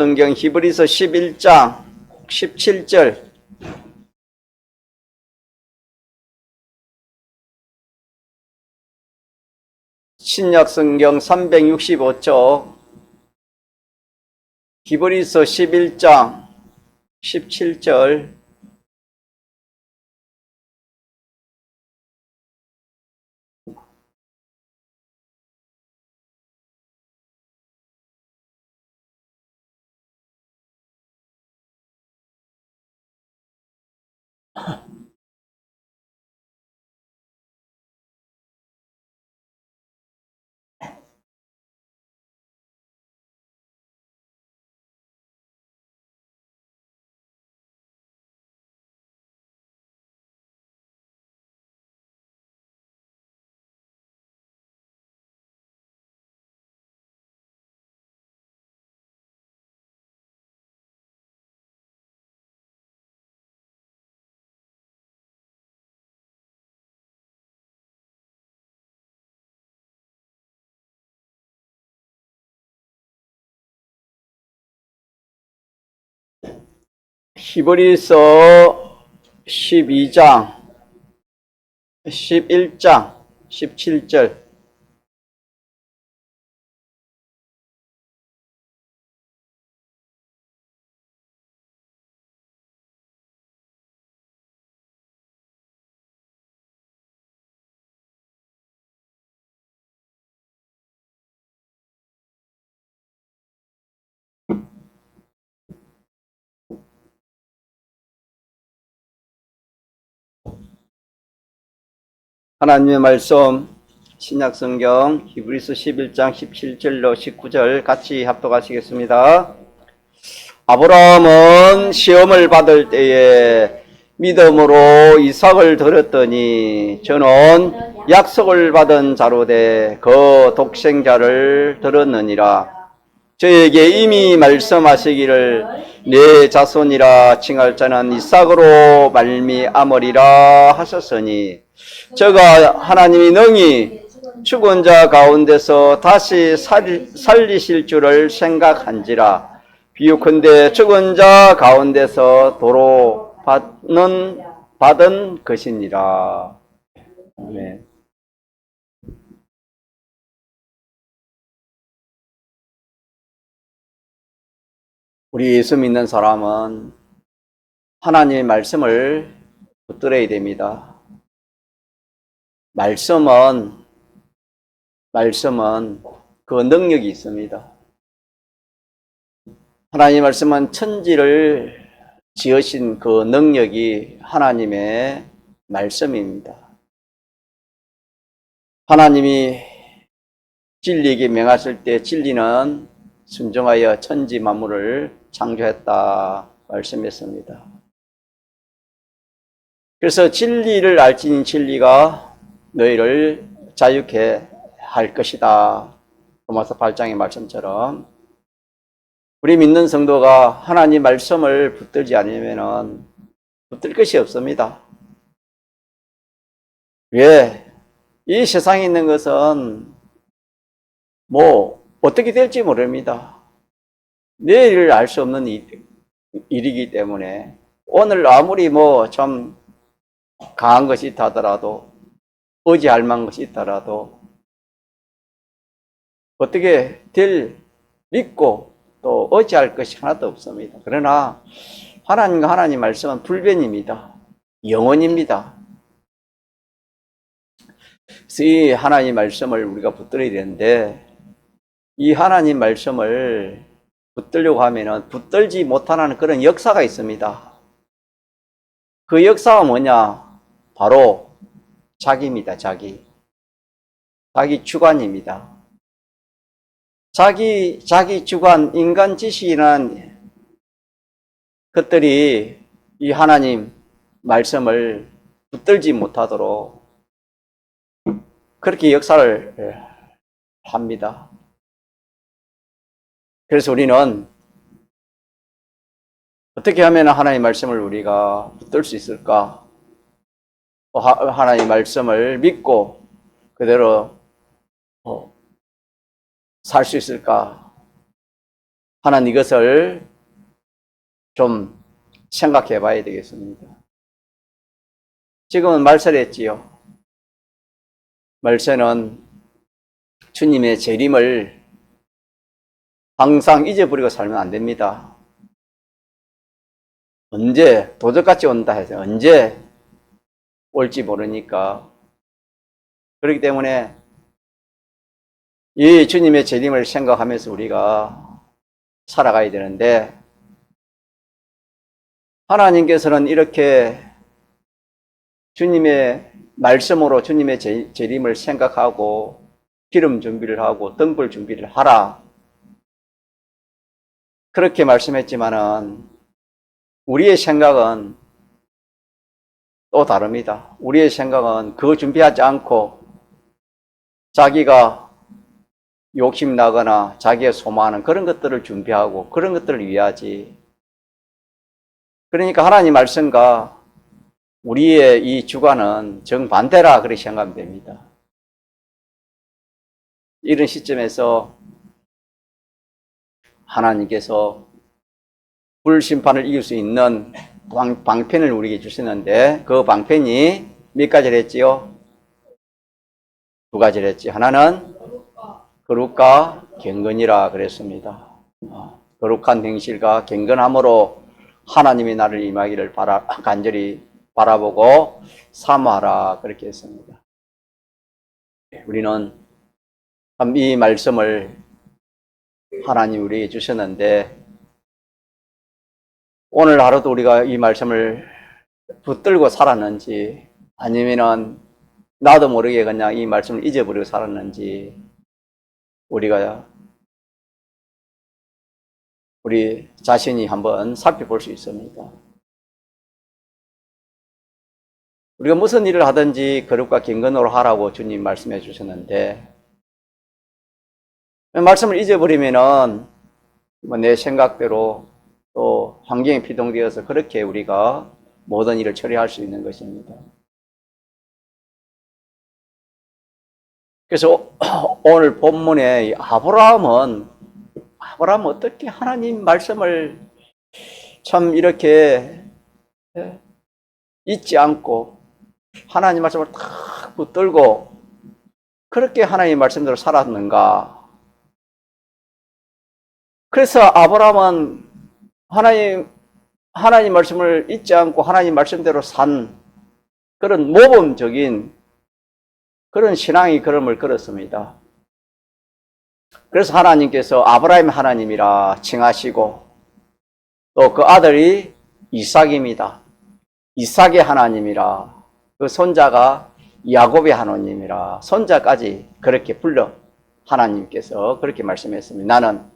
성경 히브리서 11장 17절. 신약 성경 365쪽 히브리서 11장 17절. 히브리서 12장 11장 17절. 하나님의 말씀 신약성경 히브리서 11장 17절로 19절 같이 합독하시겠습니다. 아브라함은 시험을 받을 때에 믿음으로 이삭을 드렸더니 저는 약속을 받은 자로 돼 그 독생자를 들었느니라. 저에게 이미 말씀하시기를 내 자손이라 칭할 자는 이삭으로 말미암으리라 하셨으니 저가 하나님이 능히 죽은 자 가운데서 다시 살리실 줄을 생각한지라. 비유컨대 죽은 자 가운데서 도로 받은 것이니라. 아멘. 우리 예수 믿는 사람은 하나님의 말씀을 붙들어야 됩니다. 말씀은 그 능력이 있습니다. 하나님의 말씀은 천지를 지으신 그 능력이 하나님의 말씀입니다. 하나님이 진리에게 명하실 때 진리는 순종하여 천지 만물을 창조했다 말씀했습니다. 그래서 진리를 알지니 진리가 너희를 자유케 할 것이다. 로마서 8장의 말씀처럼 우리 믿는 성도가 하나님 말씀을 붙들지 않으면 붙들 것이 없습니다. 왜? 이 세상에 있는 것은 어떻게 될지 모릅니다. 내일을 알 수 없는 일이기 때문에 오늘 아무리 참 강한 것이 있다 하더라도 의지할 만한 것이 있더라도 어떻게 믿고 또 의지할 것이 하나도 없습니다. 그러나 하나님과 하나님 말씀은 불변입니다. 영원입니다. 그래서 이 하나님 말씀을 우리가 붙들어야 되는데 이 하나님 말씀을 붙들려고 하면은 붙들지 못하는 그런 역사가 있습니다. 그 역사가 뭐냐? 바로 자기입니다. 자기 주관입니다. 자기 주관, 인간 지식이라는 것들이 이 하나님 말씀을 붙들지 못하도록 그렇게 역사를 합니다. 그래서 우리는 어떻게 하면 하나님의 말씀을 우리가 붙들 수 있을까? 하나님의 말씀을 믿고 그대로 살 수 있을까? 하나는 이것을 좀 생각해 봐야 되겠습니다. 지금은 말세를 했지요. 말세는 주님의 재림을 항상 잊어버리고 살면 안 됩니다. 언제 도적같이 온다 해서 언제 올지 모르니까. 그렇기 때문에 이 주님의 재림을 생각하면서 우리가 살아가야 되는데, 하나님께서는 이렇게 주님의 말씀으로 주님의 재림을 생각하고 기름 준비를 하고 등불 준비를 하라, 그렇게 말씀했지만은 우리의 생각은 또 다릅니다. 우리의 생각은 그거 준비하지 않고 자기가 욕심나거나 자기의 소망하는 그런 것들을 준비하고 그런 것들을 위하지. 그러니까 하나님 말씀과 우리의 이 주관은 정반대라, 그렇게 생각하면 됩니다. 이런 시점에서 하나님께서 불심판을 이길 수 있는 방편을 우리에게 주시는데, 그 방편이 몇 가지를 했지요? 두 가지를 했지. 하나는 거룩과 경건이라 그랬습니다. 거룩한 행실과 경건함으로 하나님이 나를 임하기를 간절히 바라보고 사모하라, 그렇게 했습니다. 우리는 참 이 말씀을 하나님 우리에게 주셨는데, 오늘 하루도 우리가 이 말씀을 붙들고 살았는지, 아니면은 나도 모르게 그냥 이 말씀을 잊어버리고 살았는지, 우리 자신이 한번 살펴볼 수 있습니다. 우리가 무슨 일을 하든지 거룩과 경건으로 하라고 주님 말씀해 주셨는데, 말씀을 잊어버리면은 내 생각대로 또 환경에 피동되어서 그렇게 우리가 모든 일을 처리할 수 있는 것입니다. 그래서 오늘 본문에 아브라함은 어떻게 하나님 말씀을 참 이렇게 잊지 않고 하나님 말씀을 탁 붙들고 그렇게 하나님 말씀대로 살았는가? 그래서 아브라함은 하나님 말씀을 잊지 않고 하나님 말씀대로 산 그런 모범적인 그런 신앙의 걸음을 걸었습니다. 그래서 하나님께서 아브라함의 하나님이라 칭하시고, 또 그 아들이 이삭입니다. 이삭의 하나님이라, 그 손자가 야곱의 하나님이라, 손자까지 그렇게 불러 하나님께서 그렇게 말씀했습니다. 나는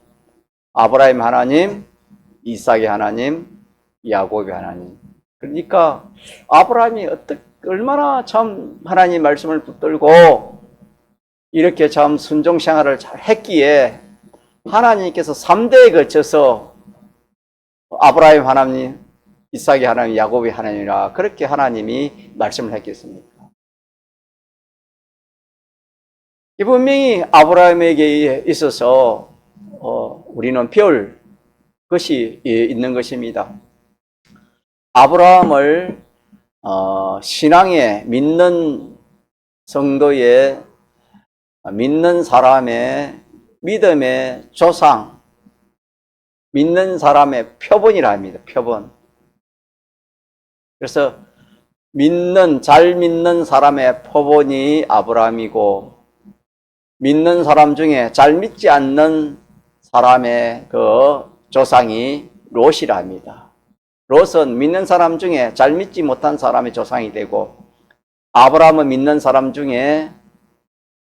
아브라함의 하나님, 이삭의 하나님, 야곱의 하나님. 그러니까 아브라함이 얼마나 참 하나님 말씀을 붙들고 이렇게 참 순종 생활을 잘 했기에 하나님께서 3대에 걸쳐서 아브라함 하나님, 이삭의 하나님, 야곱의 하나님이라 그렇게 하나님이 말씀을 했겠습니까? 이 분명히 아브라함에게 있어서 우리는 배울 것이 있는 것입니다. 아브라함을 신앙에 믿는 성도의 믿는 사람의 믿음의 조상, 믿는 사람의 표본이라 합니다. 표본. 그래서 잘 믿는 사람의 표본이 아브라함이고, 믿는 사람 중에 잘 믿지 않는 사람의 그 조상이 롯이라 합니다. 롯은 믿는 사람 중에 잘 믿지 못한 사람의 조상이 되고, 아브라함은 믿는 사람 중에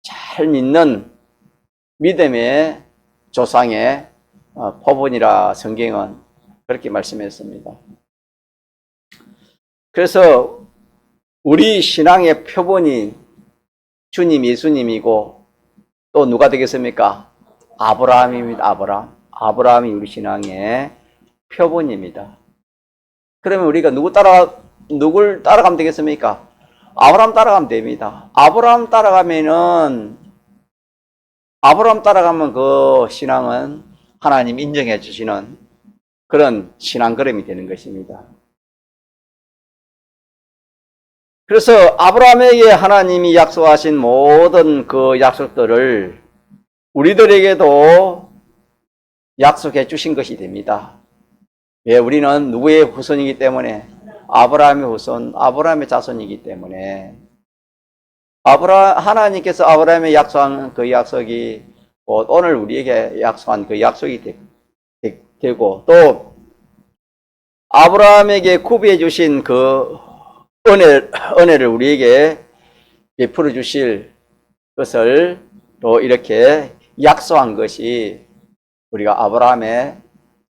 잘 믿는 믿음의 조상의 표본이라 성경은 그렇게 말씀했습니다. 그래서 우리 신앙의 표본이 주님 예수님이고, 또 누가 되겠습니까? 아브라함입니다. 아브라함이 우리 신앙의 표본입니다. 그러면 우리가 누굴 따라가면 되겠습니까? 아브라함 따라가면 됩니다. 아브라함 따라가면 그 신앙은 하나님 인정해 주시는 그런 신앙 걸음이 되는 것입니다. 그래서 아브라함에게 하나님이 약속하신 모든 그 약속들을 우리들에게도 약속해 주신 것이 됩니다. 왜? 우리는 누구의 후손이기 때문에, 아브라함의 후손, 아브라함의 자손이기 때문에, 하나님께서 아브라함에 약속한 그 약속이 오늘 우리에게 약속한 그 약속이 되고, 또 아브라함에게 구비해 주신 그 은혜를 우리에게 베풀어 주실 것을 또 이렇게 약속한 것이 우리가 아브라함의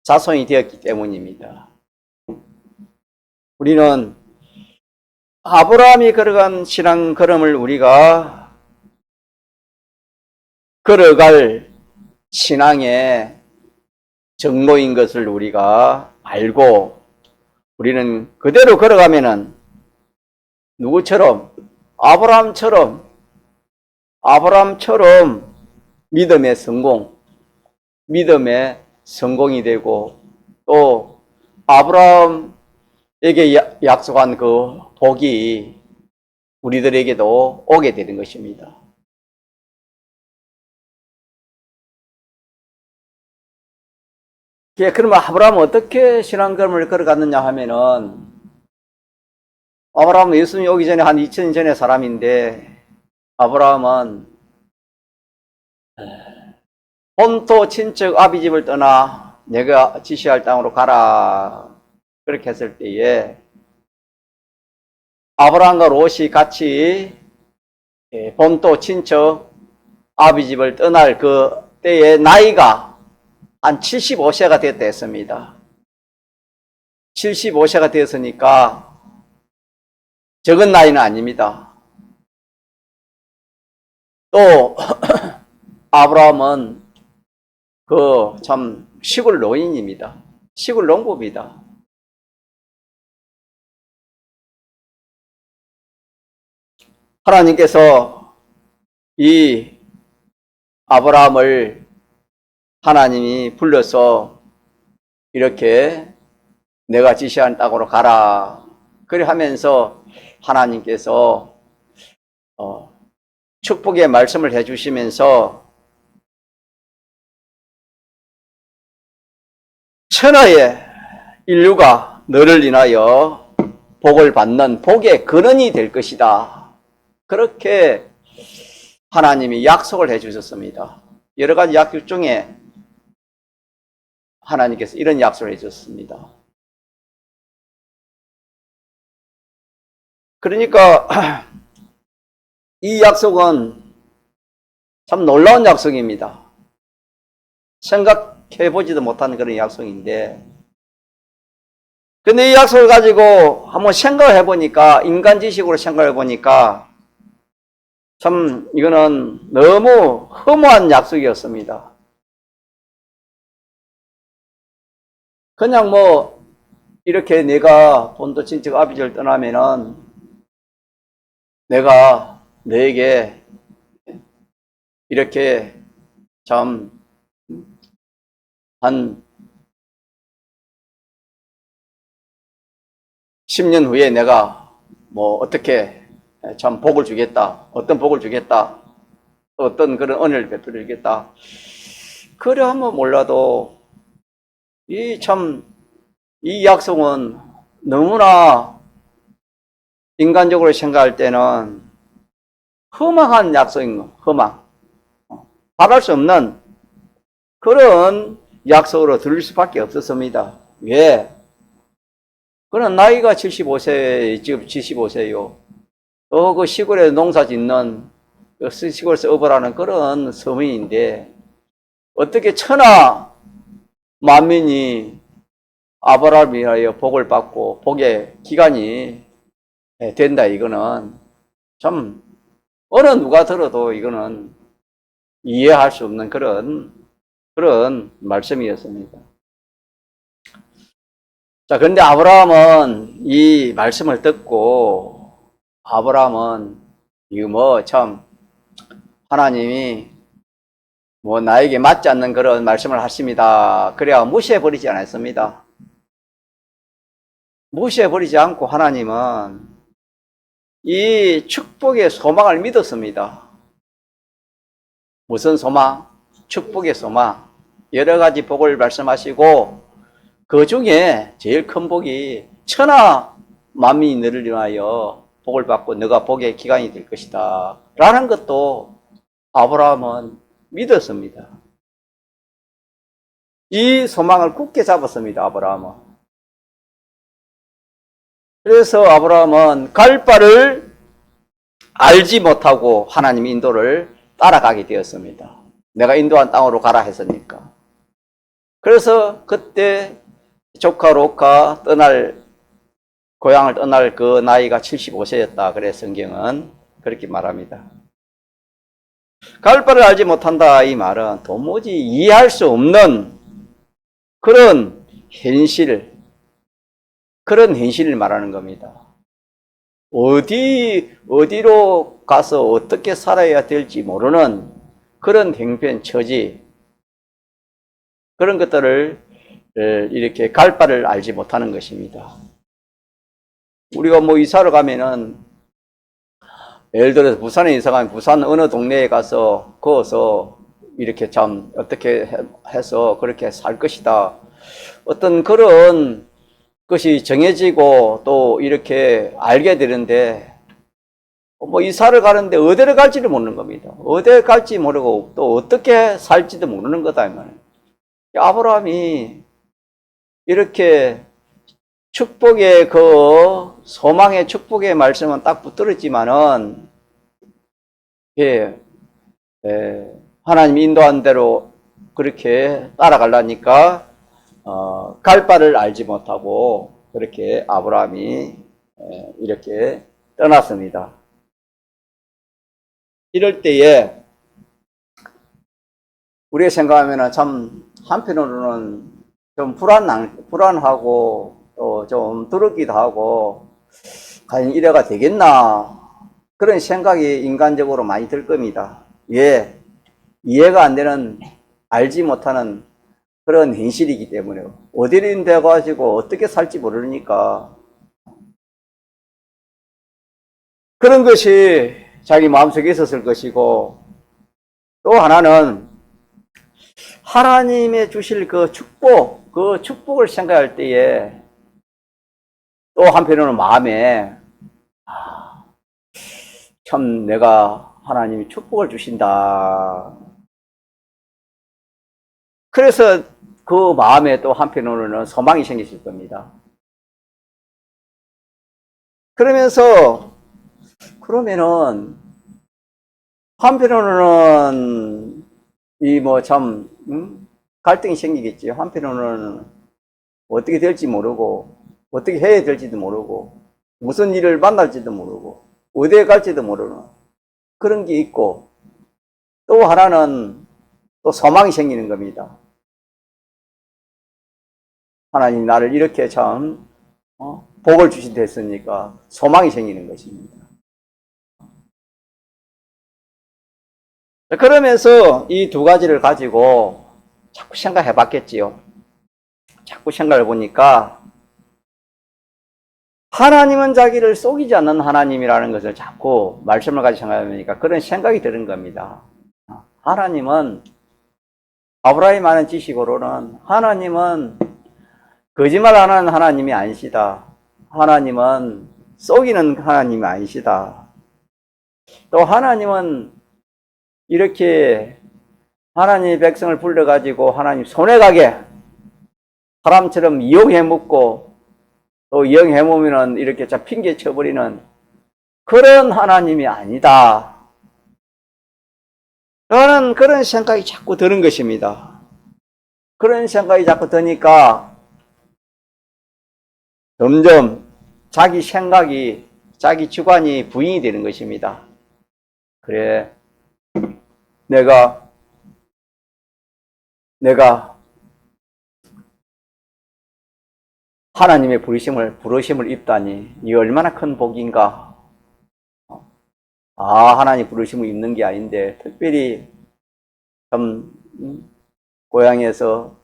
자손이 되었기 때문입니다. 우리는 아브라함이 걸어간 신앙 걸음을 우리가 걸어갈 신앙의 정로인 것을 우리가 알고 우리는 그대로 걸어가면은 누구처럼? 아브라함처럼 믿음의 성공이 되고 또 아브라함에게 약속한 그 복이 우리들에게도 오게 되는 것입니다. 그러면 아브라함은 어떻게 신앙걸음을 걸어갔느냐 하면은, 아브라함은 예수님이 오기 전에 한 2000년 전의 사람인데, 아브라함은 본토 친척 아비 집을 떠나 내가 지시할 땅으로 가라 그렇게 했을 때에 아브라함과 롯이 같이 본토 친척 아비 집을 떠날 그 때에 나이가 한 75세가 됐다 했습니다. 75세가 되었으니까 적은 나이는 아닙니다. 또 아브라함은 그 참 시골 노인입니다. 시골 농부입니다. 하나님께서 이 아브라함을 하나님이 불러서 이렇게 내가 지시한 땅으로 가라 그래 하면서 하나님께서 축복의 말씀을 해주시면서 천하의 인류가 너를 인하여 복을 받는 복의 근원이 될 것이다. 그렇게 하나님이 약속을 해주셨습니다. 여러 가지 약속 중에 하나님께서 이런 약속을 해주셨습니다. 그러니까 이 약속은 참 놀라운 약속입니다. 생각해보지도 못한 그런 약속인데, 근데 이 약속을 가지고 한번 생각을 해보니까, 인간 지식으로 생각해 보니까 참 이거는 너무 허무한 약속이었습니다. 그냥 뭐 이렇게 내가 본토 친척 아비지를 떠나면은 내가 너에게 이렇게 참 한 10년 후에 내가 뭐 어떻게 참 복을 주겠다. 어떤 복을 주겠다. 어떤 그런 은혜를 베풀어 주겠다. 그래 하면 몰라도 이 약속은 너무나 인간적으로 생각할 때는 허망한 약속인 거, 허망. 받을 수 없는 그런 약속으로 들릴 수밖에 없었습니다. 왜? 그는 나이가 75세, 지금 75세요. 그 시골에 농사 짓는, 시골에서 업을 그런 서민인데, 어떻게 천하 만민이 아브라함을 위하여 복을 받고, 복의 기간이 된다, 이거는 참, 어느 누가 들어도 이거는 이해할 수 없는 그런 말씀이었습니다. 자, 그런데 아브라함은 이 말씀을 듣고, 아브라함은 이거 뭐 참 하나님이 뭐 나에게 맞지 않는 그런 말씀을 하십니다. 그래야 무시해버리지 않았습니다. 무시해버리지 않고 하나님은 이 축복의 소망을 믿었습니다. 무슨 소망? 축복의 소망. 여러 가지 복을 말씀하시고 그 중에 제일 큰 복이 천하 만민이 너를 인하여 복을 받고 너가 복의 기관이 될 것이다 라는 것도 아브라함은 믿었습니다. 이 소망을 굳게 잡았습니다. 아브라함은. 그래서 아브라함은 갈 바를 알지 못하고 하나님 인도를 따라가게 되었습니다. 내가 인도한 땅으로 가라 했으니까. 그래서 그때 조카 롯과 고향을 떠날 그 나이가 75세였다. 그래 성경은 그렇게 말합니다. 갈 바를 알지 못한다 이 말은 도무지 이해할 수 없는 그런 현실을 말하는 겁니다. 어디로 가서 어떻게 살아야 될지 모르는 그런 형편처지, 그런 것들을 이렇게 갈 바를 알지 못하는 것입니다. 우리가 뭐 이사를 가면은, 예를 들어서 부산에 이사 가면 부산 어느 동네에 가서 거기서 이렇게 참 어떻게 해서 그렇게 살 것이다. 어떤 그런 것이 정해지고 또 이렇게 알게 되는데, 뭐 이사를 가는데 어디를 갈지를 모르는 겁니다. 어디에 갈지 모르고 또 어떻게 살지도 모르는 거다 이 말이에요. 아브라함이 이렇게 축복의 그 소망의 축복의 말씀은 딱 붙들었지만은 하나님이 인도한 대로 그렇게 따라가려니까 갈 바를 알지 못하고 그렇게 아브라함이 이렇게 떠났습니다. 이럴 때에 우리가 생각하면 참 한편으로는 좀 불안하고 또 좀 두렵기도 하고 과연 이래가 되겠나 그런 생각이 인간적으로 많이 들 겁니다. 왜? 이해가 안 되는 알지 못하는 그런 현실이기 때문에 어디를 돼가지고 어떻게 살지 모르니까 그런 것이 자기 마음속에 있었을 것이고 또 하나는 하나님의 주실 그 축복을 생각할 때에 또 한편으로는 마음에 참 내가 하나님이 축복을 주신다. 그래서 그 마음에 또 한편으로는 소망이 생기실 겁니다. 그러면은 한편으로는 이 뭐 참 갈등이 생기겠지. 한편으로는 어떻게 될지 모르고 어떻게 해야 될지도 모르고 무슨 일을 만날지도 모르고 어디에 갈지도 모르는 그런 게 있고 또 하나는 또 소망이 생기는 겁니다. 하나님 나를 이렇게 참 복을 주신다 했으니까 소망이 생기는 것입니다. 그러면서 이 두 가지를 가지고 자꾸 생각해 봤겠지요. 자꾸 생각해 보니까 하나님은 자기를 속이지 않는 하나님이라는 것을 자꾸 말씀을 가지고 생각해보니까 그런 생각이 드는 겁니다. 하나님은 아브라함이 아는 지식으로는 하나님은 거짓말 안 하는 하나님이 아니시다. 하나님은 속이는 하나님이 아니시다. 또 하나님은 이렇게 하나님의 백성을 불러가지고 하나님 손해 가게 사람처럼 이용해 먹고 또 이용해 먹으면 이렇게 자 핑계 쳐버리는 그런 하나님이 아니다. 라는 그런 생각이 자꾸 드는 것입니다. 그런 생각이 자꾸 드니까 점점 자기 생각이, 자기 주관이 부인이 되는 것입니다. 그래, 내가 하나님의 부르심을 입다니 이 얼마나 큰 복인가. 하나님 부르심을 입는 게 아닌데 특별히 참 고향에서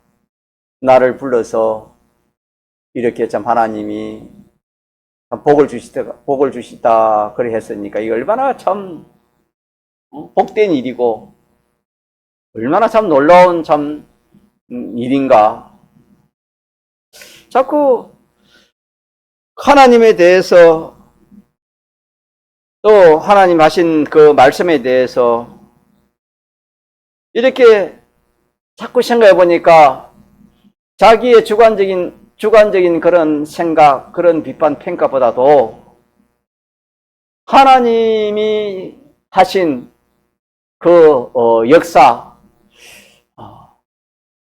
나를 불러서 이렇게 참 하나님이 복을 주시다 그래 했으니까 이거 얼마나 참 복된 일이고 얼마나 참 놀라운 참 일인가. 자꾸 하나님에 대해서 또 하나님 하신 그 말씀에 대해서 이렇게 자꾸 생각해 보니까 자기의 주관적인 그런 생각, 그런 비판, 평가보다도 하나님이 하신 그 역사,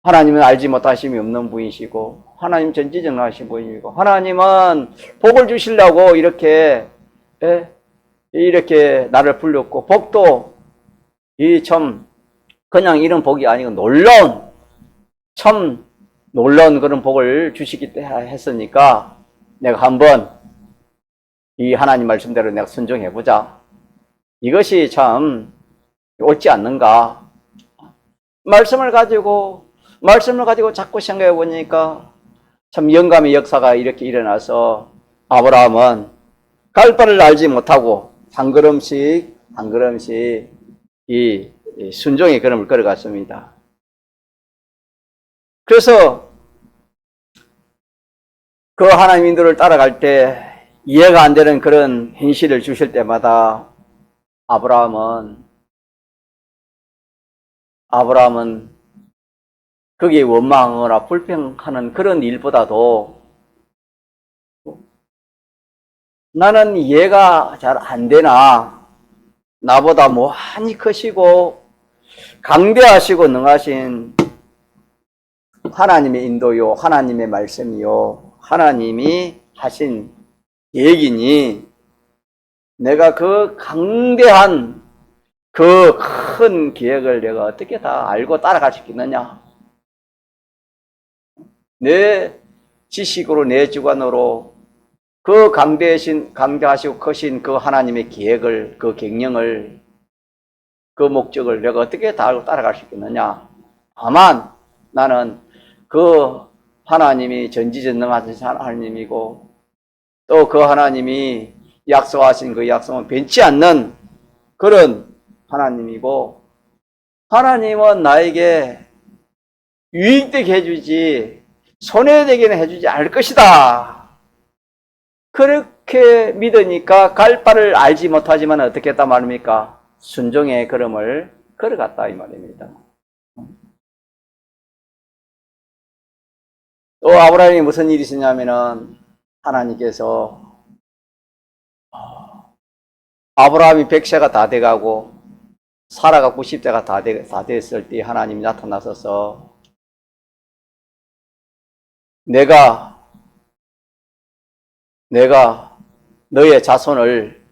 하나님은 알지 못하심이 없는 분이시고 하나님 전지전능하신 분이고 하나님은 복을 주시려고 이렇게 나를 불렀고 복도 이 참 그냥 이런 복이 아니고 참 놀라운 그런 복을 주시기 때문에 했으니까 내가 한번 이 하나님 말씀대로 내가 순종해보자. 이것이 참 옳지 않는가. 말씀을 가지고 자꾸 생각해 보니까 참 영감의 역사가 이렇게 일어나서 아브라함은 갈 바를 알지 못하고 한 걸음씩 이 순종의 걸음을 걸어갔습니다. 그래서 그 하나님 인도를 따라갈 때 이해가 안 되는 그런 현실을 주실 때마다 아브라함은 거기에 원망하거나 불평하는 그런 일보다도 나는 이해가 잘 안 되나 나보다 무한히 크시고 강대하시고 능하신 하나님의 인도요, 하나님의 말씀이요, 하나님이 하신 계획이니 내가 그 강대한 그 큰 계획을 내가 어떻게 다 알고 따라갈 수 있겠느냐? 내 지식으로, 내 주관으로 그 강대하시고 크신 그 하나님의 계획을, 그 경영을, 그 목적을 내가 어떻게 다 알고 따라갈 수 있겠느냐? 다만 나는 그 하나님이 전지전능하신 하나님이고 또 그 하나님이 약속하신 그 약속은 변치 않는 그런 하나님이고 하나님은 나에게 유익되게 해주지 손해되게는 해주지 않을 것이다. 그렇게 믿으니까 갈 바를 알지 못하지만 어떻게 했단 말입니까? 순종의 걸음을 걸어갔다 이 말입니다. 또 아브라함이 무슨 일이 있었냐면은 하나님께서 아브라함이 100세가 다 돼가고 사라가 90세가 다 됐을 때 하나님이 나타나셔서 내가 너의 자손을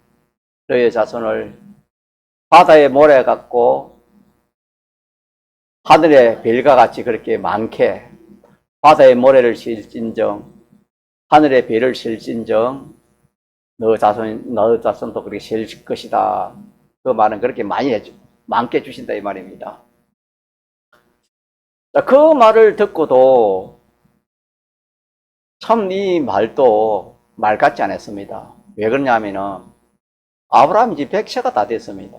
바다의 모래 같고 하늘의 별과 같이 그렇게 많게 바다의 모래를 실진정 하늘의 별을 실진정 너 자손도 그렇게 실 것이다. 그 말은 그렇게 많게 주신다 이 말입니다. 그 말을 듣고도 참 이 말도 말 같지 않았습니다. 왜 그러냐면은 아브라함이 이제 100세가 다 됐습니다.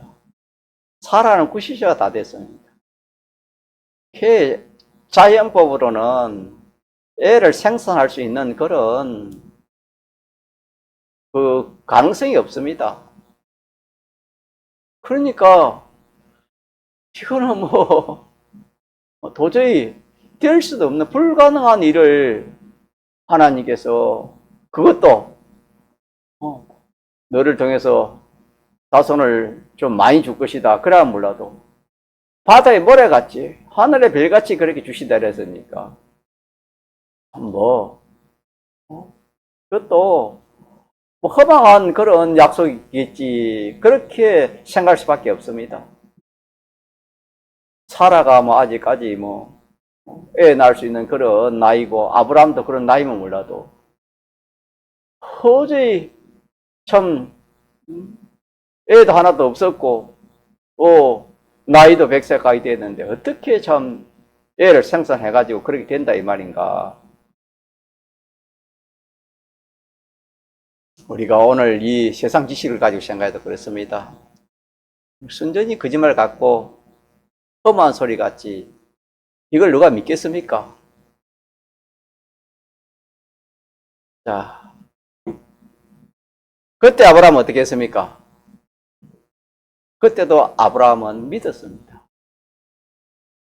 사라는 90세가 다 됐습니다. 자연법으로는 애를 생산할 수 있는 그런 그 가능성이 없습니다. 그러니까 이거는 도저히 될 수도 없는 불가능한 일을 하나님께서 그것도 너를 통해서 자손을 좀 많이 줄 것이다. 그래야 몰라도 바다의 모래같이 하늘의 별같이 그렇게 주시다 그랬으니까 그것도 허망한 그런 약속이겠지 그렇게 생각할 수밖에 없습니다. 사라가 아직까지 애 낳을 수 있는 그런 나이고 아브라함도 그런 나이면 몰라도 도저히 참 애도 하나도 없었고 또 나이도 100세 가까이 됐는데 어떻게 참 애를 생산해가지고 그렇게 된다 이 말인가. 우리가 오늘 이 세상 지식을 가지고 생각해도 그렇습니다. 순전히 거짓말 같고 험한 소리 같지 이걸 누가 믿겠습니까? 자, 그때 아브라함은 어떻게 했습니까? 그때도 아브라함은 믿었습니다.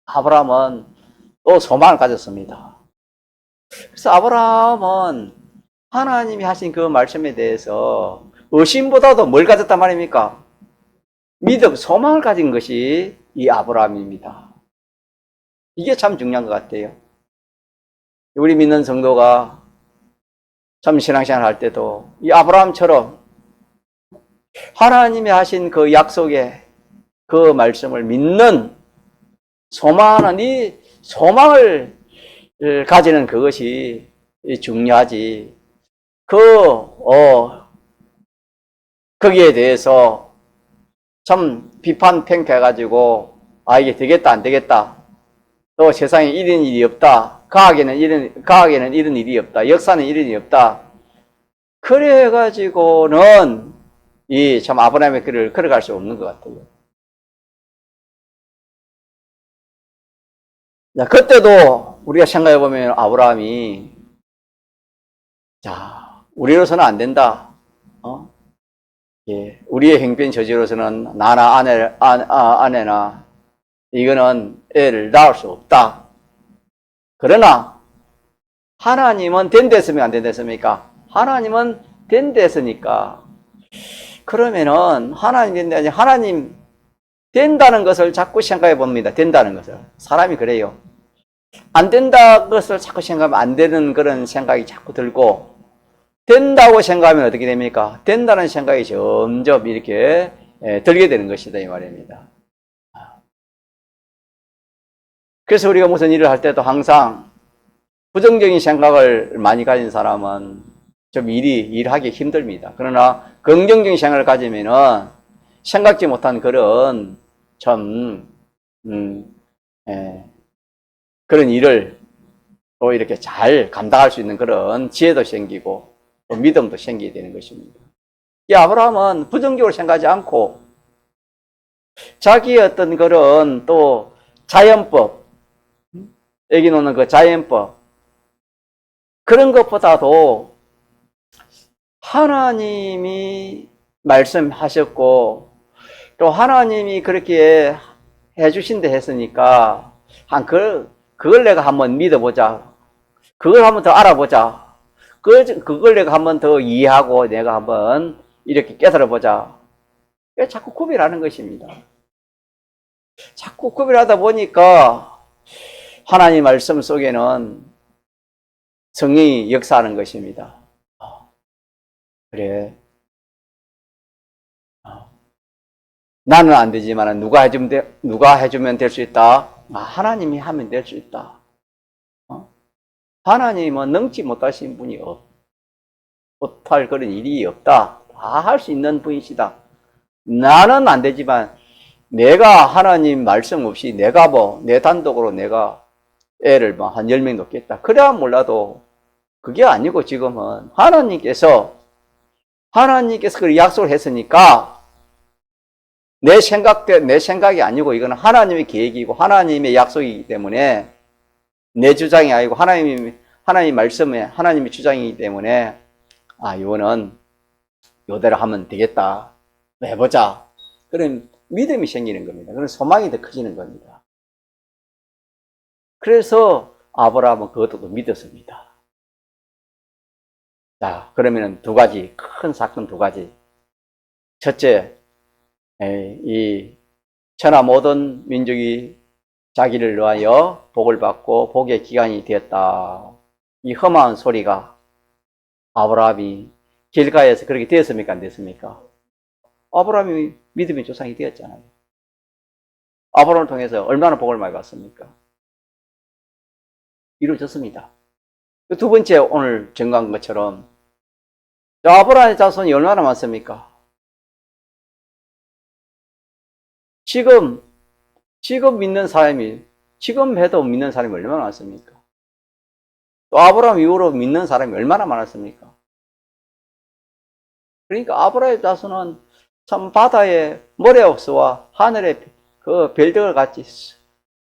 아브라함은 또 소망을 가졌습니다. 그래서 아브라함은 하나님이 하신 그 말씀에 대해서 의심보다도 뭘 가졌단 말입니까? 믿음, 소망을 가진 것이 이 아브라함입니다. 이게 참 중요한 것 같아요. 우리 믿는 성도가 참 신앙생활 할 때도 이 아브라함처럼 하나님이 하신 그 약속의 그 말씀을 믿는 소망하는 이 소망을 가지는 그것이 중요하지. 거기에 대해서 참 비판 팽패해가지고, 아, 이게 되겠다, 안 되겠다. 또 세상에 이런 일이 없다. 과학에는 이런 일이 없다. 역사는 이런 일이 없다. 그래가지고는 이 참 아브라함의 길을 걸어갈 수 없는 것 같아요. 자, 그때도 우리가 생각해보면 아브라함이, 자, 우리로서는 안 된다. 예, 우리의 행편 저지로서는 나나 아내나 이거는 애를 낳을 수 없다. 그러나 하나님은 된다 했습니까? 안 된다 했습니까? 하나님은 된다 했으니까 그러면은 하나님 된다 아니 하나님 된다는 것을 자꾸 생각해 봅니다. 된다는 것을. 사람이 그래요. 안 된다는 것을 자꾸 생각하면 안 되는 그런 생각이 자꾸 들고 된다고 생각하면 어떻게 됩니까? 된다는 생각이 점점 이렇게 들게 되는 것이다 이 말입니다. 그래서 우리가 무슨 일을 할 때도 항상 부정적인 생각을 많이 가진 사람은 좀 일하기 힘듭니다. 그러나 긍정적인 생각을 가지면은 생각지 못한 그런 참 그런 일을 또 이렇게 잘 감당할 수 있는 그런 지혜도 생기고 또 믿음도 생기게 되는 것입니다. 이 아브라함은 부정적으로 생각하지 않고 자기의 어떤 그런 또 자연법, 애기 놓는 그 자연법 그런 것보다도 하나님이 말씀하셨고 또 하나님이 그렇게 해주신다 했으니까 그걸 내가 한번 믿어보자. 그걸 한번 더 알아보자. 그걸 내가 한번 더 이해하고 내가 한번 이렇게 깨달아보자. 자꾸 구별하는 것입니다. 자꾸 구별하다 보니까 하나님 말씀 속에는 성령이 역사하는 것입니다. 그래. 나는 안 되지만 누가 해주면 될 수 있다? 하나님이 하면 될 수 있다. 하나님은 능치 못하신 분이 못할 그런 일이 없다. 다 할 수 있는 분이시다. 나는 안 되지만 내가 하나님 말씀 없이 내가 내 단독으로 내가 애를 한 10명 놓겠다. 그래야 몰라도 그게 아니고 지금은 하나님께서 그 약속을 했으니까 내 생각이 아니고 이거는 하나님의 계획이고 하나님의 약속이기 때문에 내 주장이 아니고 하나님 말씀에 하나님의 주장이기 때문에 이거는 요대로 하면 되겠다. 해보자. 그런 믿음이 생기는 겁니다. 그런 소망이 더 커지는 겁니다. 그래서 아브라함은 그것도 믿었습니다. 자, 그러면은 큰 사건 두 가지. 첫째, 이 천하 모든 민족이 자기를 위하여 복을 받고 복의 기간이 되었다. 이 험한 소리가 아브라함이 길가에서 그렇게 되었습니까? 안 됐습니까? 아브라함이 믿음의 조상이 되었잖아요. 아브라함을 통해서 얼마나 복을 많이 받습니까? 이루어졌습니다. 두 번째 오늘 증거한 것처럼 아브라함의 자손이 얼마나 많습니까? 지금 지금 믿는 사람이, 지금 해도 믿는 사람이 얼마나 많습니까? 또 아브라함 이후로 믿는 사람이 얼마나 많았습니까? 그러니까 아브라함의 자손은 참 바다의 모래옥수와 하늘의 그 별들 같이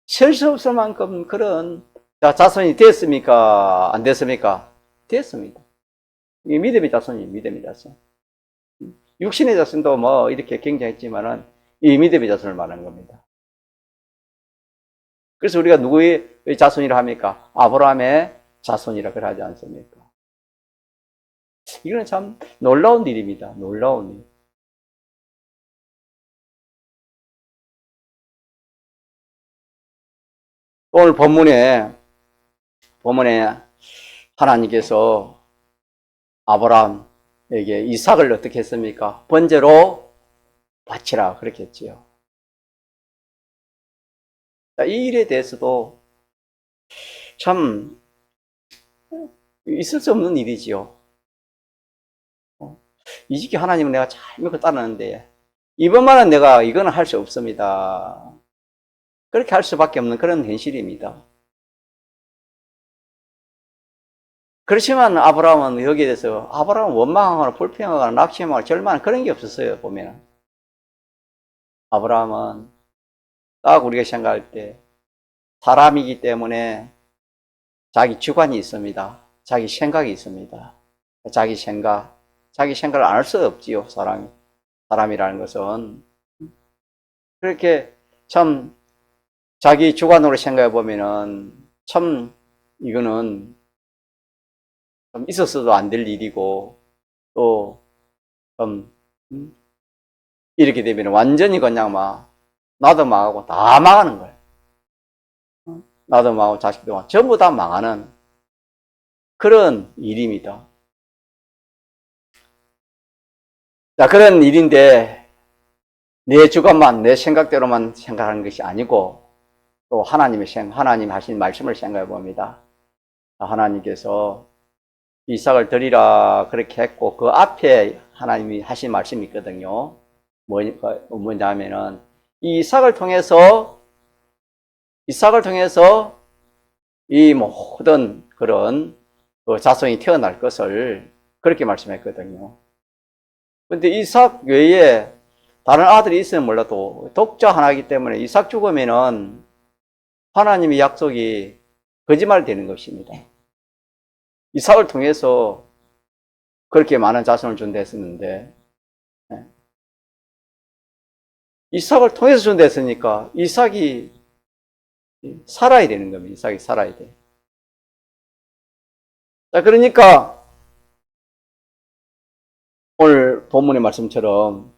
셀 수 없을 만큼 그런 자손이 됐습니까? 안 됐습니까? 됐습니다. 이 믿음의 자손이 믿음의 자손. 육신의 자손도 뭐 이렇게 굉장했지만은 이 믿음의 자손을 말하는 겁니다. 그래서 우리가 누구의 자손이라 합니까? 아브라함의 자손이라 그러지 않습니까? 이거는 참 놀라운 일입니다. 놀라운 일. 오늘 본문에 하나님께서 아브라함에게 이삭을 어떻게 했습니까? 번제로 바치라 그렇게 했지요. 이 일에 대해서도 참 있을 수 없는 일이지요. 이 시기 하나님은 내가 잘 믿고 따르는데 이번만은 내가 이거는 할 수 없습니다. 그렇게 할 수밖에 없는 그런 현실입니다. 그렇지만 아브라함은 여기에 대해서 아브라함은 원망하거나 불평하거나 낙심하거나 절망하거나 그런 게 없었어요. 보면 아브라함은 딱 우리가 생각할 때 사람이기 때문에 자기 주관이 있습니다. 자기 생각이 있습니다. 자기 생각을 안 할 수 없지요. 사람이라는 것은 그렇게 참 자기 주관으로 생각해 보면은 참 이거는 좀 있었어도 안 될 일이고 또 좀 이렇게 되면 완전히 그냥 막 나도 망하고 다 망하는 거예요. 나도 망하고 자식도 망하고 전부 다 망하는 그런 일입니다. 자, 그런 일인데 내 주관만 내 생각대로만 생각하는 것이 아니고 또 하나님 하신 말씀을 생각해 봅니다. 하나님께서 이삭을 드리라 그렇게 했고 그 앞에 하나님이 하신 말씀이 있거든요. 뭐냐 하면은 이삭을 통해서 이 모든 그런 자손이 태어날 것을 그렇게 말씀했거든요. 근데 이삭 외에 다른 아들이 있으면 몰라도 독자 하나이기 때문에 이삭 죽으면은 하나님의 약속이 거짓말 되는 것입니다. 이삭을 통해서 그렇게 많은 자손을 준다 했었는데 이삭을 통해서 준다 했으니까 이삭이 살아야 되는 겁니다. 이삭이 살아야 돼. 자, 그러니까 오늘 본문의 말씀처럼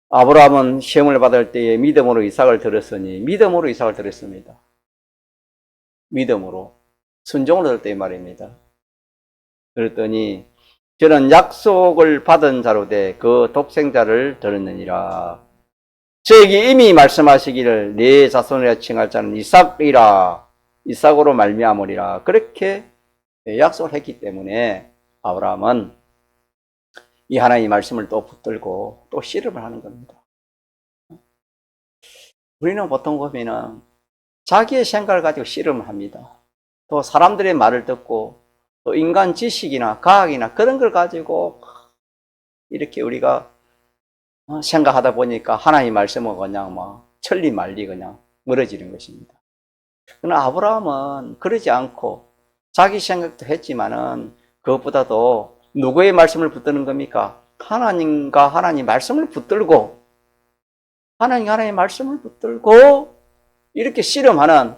아브라함은 시험을 받을 때에 믿음으로 이삭을 드렸으니 믿음으로 이삭을 드렸습니다. 믿음으로 순종으로 드렸다 이 말입니다. 그랬더니 저는 약속을 받은 자로 돼 그 독생자를 들었느니라. 저에게 이미 말씀하시기를 내 자손이라 칭할 자는 이삭으로 말미암으리라. 그렇게 약속을 했기 때문에 아브라함은 이 하나님의 말씀을 또 붙들고 또 씨름을 하는 겁니다. 우리는 보통 보면은 자기의 생각을 가지고 씨름을 합니다. 또 사람들의 말을 듣고 또 인간 지식이나 과학이나 그런 걸 가지고 이렇게 우리가 생각하다 보니까 하나님의 말씀은 그냥 천리말리 그냥 멀어지는 것입니다. 그러나 아브라함은 그러지 않고 자기 생각도 했지만은 그것보다도 누구의 말씀을 붙드는 겁니까? 하나님과 하나님 말씀을 붙들고 하나님의 말씀을 붙들고 이렇게 씨름하는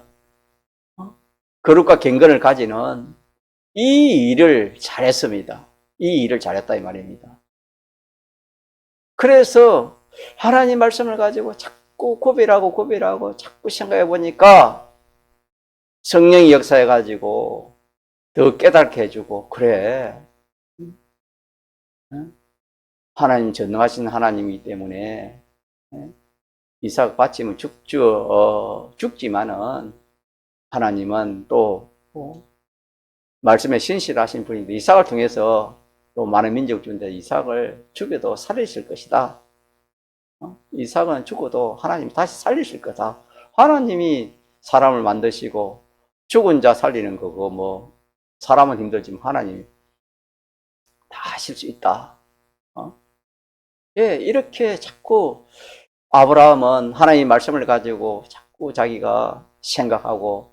거룩과 경건을 가지는 이 일을 잘했습니다. 이 일을 잘했다 이 말입니다. 그래서 하나님 말씀을 가지고 자꾸 고백하고 자꾸 생각해 보니까 성령이 역사해 가지고 더 깨닫게 해주고 그래 하나님 전능하신 하나님이기 때문에 이삭 바치면 죽지만은 하나님은 또 말씀에 신실하신 분인데 이삭을 통해서 또 많은 민족 중에 이삭을 죽여도 살리실 것이다. 이삭은 죽어도 하나님이 다시 살리실 거다. 하나님이 사람을 만드시고 죽은 자 살리는 거고 뭐 사람은 힘들지만 하나님이 다 하실 수 있다. 예, 이렇게 자꾸 아브라함은 하나님의 말씀을 가지고 자꾸 자기가 생각하고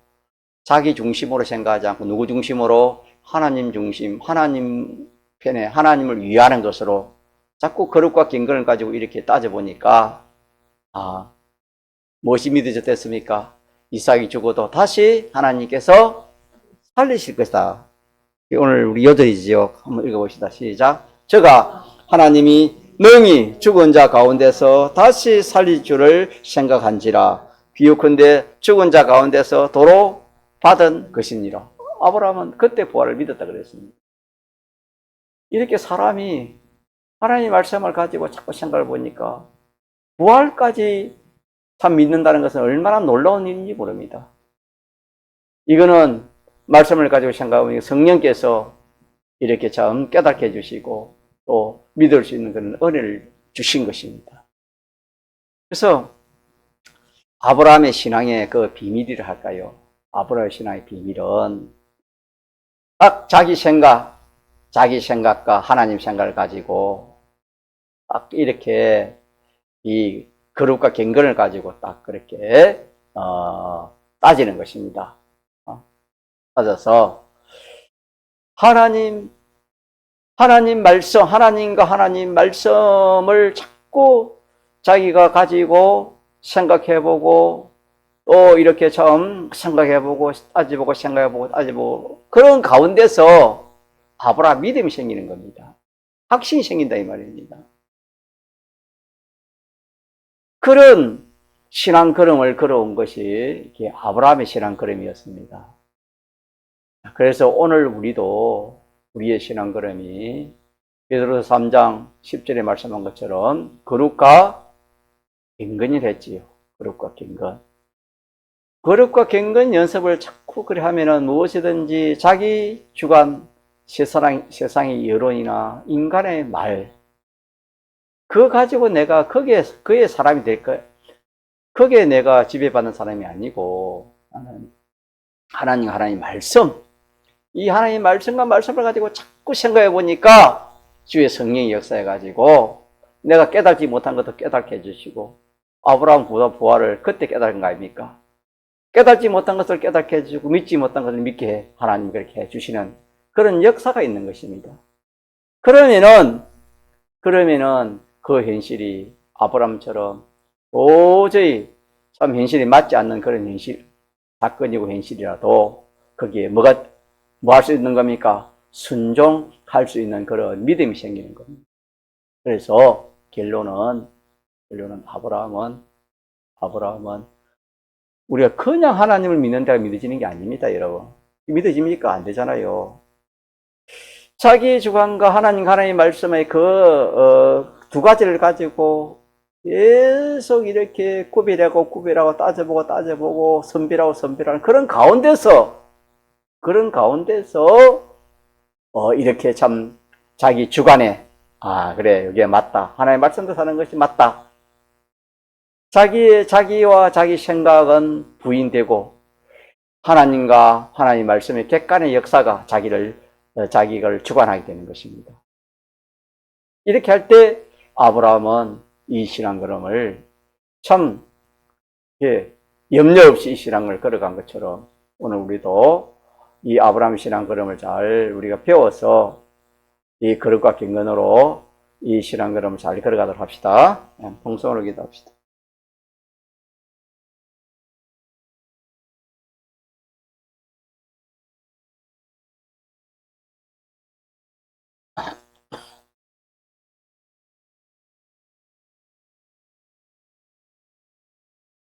자기 중심으로 생각하지 않고 누구 중심으로? 하나님 중심, 하나님 편에 하나님을 위하는 것으로 자꾸 거룩과 경건을 가지고 이렇게 따져보니까 무엇이 믿어졌습니까? 이삭이 죽어도 다시 하나님께서 살리실 것이다. 오늘 우리 여덟이지요. 한번 읽어봅시다. 시작. 저가 하나님이 능히 죽은 자 가운데서 다시 살릴 줄을 생각한지라 비유컨대 죽은 자 가운데서 도로 받은 것이니라. 아브라함은 그때 부활을 믿었다 그랬습니다. 이렇게 사람이 하나님의 말씀을 가지고 자꾸 생각을 보니까 부활까지 참 믿는다는 것은 얼마나 놀라운 일인지 모릅니다. 이거는 말씀을 가지고 생각하면 성령께서 이렇게 참 깨닫게 해주시고 또 믿을 수 있는 그런 은혜를 주신 것입니다. 그래서 아브라함의 신앙의 그 비밀이라 할까요? 아브라함의 신앙의 비밀은 딱 자기 생각과 하나님 생각을 가지고 딱 이렇게 이 거룩과 경건을 가지고 딱 그렇게 따지는 것입니다. 따져서 하나님과 하나님 말씀을 자꾸 자기가 가지고 생각해보고 또 이렇게 참 생각해보고 따져보고 생각해보고 따져보고 그런 가운데서 아브라함 믿음이 생기는 겁니다. 확신이 생긴다 이 말입니다. 그런 신앙 걸음을 걸어온 것이 아브라함의 신앙 걸음이었습니다. 그래서 오늘 우리도 우리의 신앙 걸음이 베드로서 3장 10절에 말씀한 것처럼 거룩과 경건이 됐지요. 거룩과 경건. 거룩과 경건 연습을 자꾸 그래 하면은 무엇이든지 자기 주관, 세상의 여론이나 인간의 말, 그거 가지고 내가 그의 사람이 될 거야. 거기에 내가 지배받는 사람이 아니고, 나는 하나님 말씀, 이 하나님 말씀과 말씀을 가지고 자꾸 생각해 보니까 주의 성령이 역사해 가지고 내가 깨닫지 못한 것도 깨닫게 해주시고, 아브라함 부활을 그때 깨달은 거 아닙니까? 깨닫지 못한 것을 깨닫게 해주시고 믿지 못한 것을 믿게 하나님 그렇게 해주시는 그런 역사가 있는 것입니다. 그러면은 그 현실이 아브라함처럼 도저히 참 현실이 맞지 않는 그런 현실, 사건이고 현실이라도 거기에 뭐 할 수 있는 겁니까? 순종할 수 있는 그런 믿음이 생기는 겁니다. 그래서 결론은 아브라함은 우리가 그냥 하나님을 믿는 데가 믿어지는 게 아닙니다, 여러분. 믿어집니까? 안 되잖아요. 자기 주관과 하나님 말씀의 두 가지를 가지고 계속 이렇게 구별하고 따져보고 선별하는 그런 가운데서 이렇게 참 자기 주관에 그래 여기에 맞다. 하나님의 말씀도 사는 것이 맞다. 자기와 자기 생각은 부인되고 하나님과 하나님 말씀의 객관의 역사가 자기를 주관하게 되는 것입니다. 이렇게 할 때 아브라함은 이 신앙 걸음을 참 염려 없이 이 신앙을 걸어간 것처럼 오늘 우리도 이 아브라함 신앙 걸음을 잘 우리가 배워서 이 거룩과 경건으로 이 신앙 걸음을 잘 걸어가도록 합시다. 봉송으로 기도합시다.